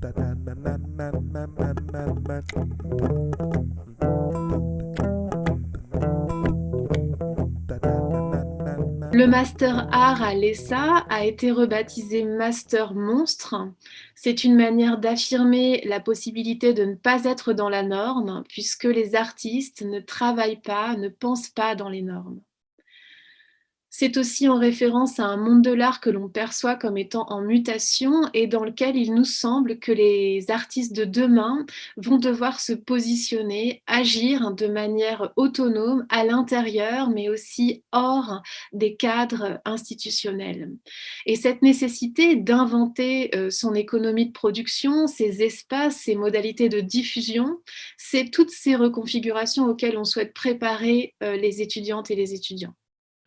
Le master art à l'ESA a été rebaptisé Master Monstre. C'est une manière d'affirmer la possibilité de ne pas être dans la norme, puisque les artistes ne travaillent pas, ne pensent pas dans les normes. C'est aussi en référence à un monde de l'art que l'on perçoit comme étant en mutation et dans lequel il nous semble que les artistes de demain vont devoir se positionner, agir de manière autonome à l'intérieur, mais aussi hors des cadres institutionnels. Et cette nécessité d'inventer son économie de production, ses espaces, ses modalités de diffusion, c'est toutes ces reconfigurations auxquelles on souhaite préparer les étudiantes et les étudiants.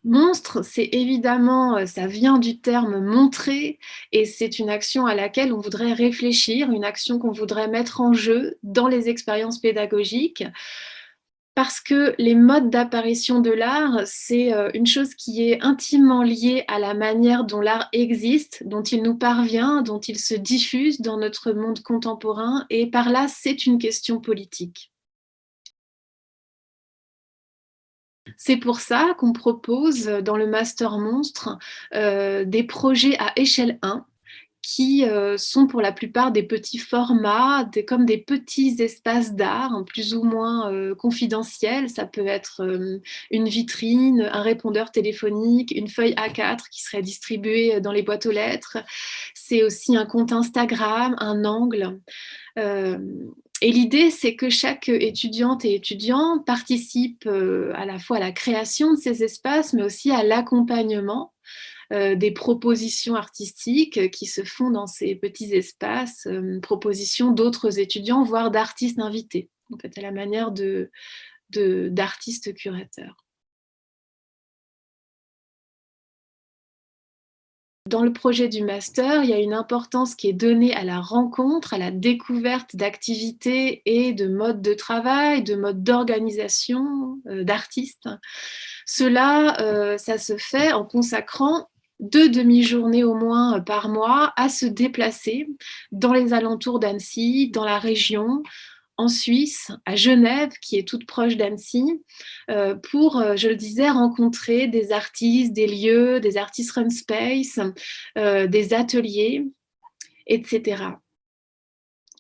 Monstre, c'est évidemment, ça vient du terme montrer et c'est une action à laquelle on voudrait réfléchir, une action qu'on voudrait mettre en jeu dans les expériences pédagogiques. Parce que les modes d'apparition de l'art, c'est une chose qui est intimement liée à la manière dont l'art existe, dont il nous parvient, dont il se diffuse dans notre monde contemporain et par là, c'est une question politique. C'est pour ça qu'on propose dans le master monstre des projets à échelle 1 qui sont pour la plupart des petits formats, comme des petits espaces d'art, hein, plus ou moins confidentiels. Ça peut être une vitrine, un répondeur téléphonique, une feuille A4 qui serait distribuée dans les boîtes aux lettres. C'est aussi un compte Instagram, un angle. Euh, et l'idée, c'est que chaque étudiante et étudiant participe à la fois à la création de ces espaces, mais aussi à l'accompagnement des propositions artistiques qui se font dans ces petits espaces, propositions d'autres étudiants, voire d'artistes invités, en fait, à la manière d'artistes curateurs. Dans le projet du master, il y a une importance qui est donnée à la rencontre, à la découverte d'activités et de modes de travail, de modes d'organisation d'artistes. Cela, ça se fait en consacrant 2 demi-journées au moins par mois à se déplacer dans les alentours d'Annecy, dans la région, en Suisse, à Genève, qui est toute proche d'Annecy, pour, je le disais, rencontrer des artistes, des lieux, des artistes run space, des ateliers, etc.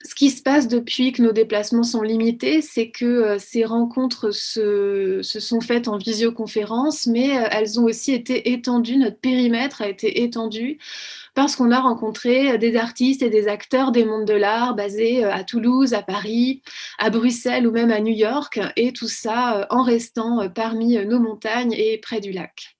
Ce qui se passe depuis que nos déplacements sont limités, c'est que ces rencontres se sont faites en visioconférence, mais elles ont aussi été étendues, notre périmètre a été étendu parce qu'on a rencontré des artistes et des acteurs des mondes de l'art basés à Toulouse, à Paris, à Bruxelles ou même à New York, et tout ça en restant parmi nos montagnes et près du lac.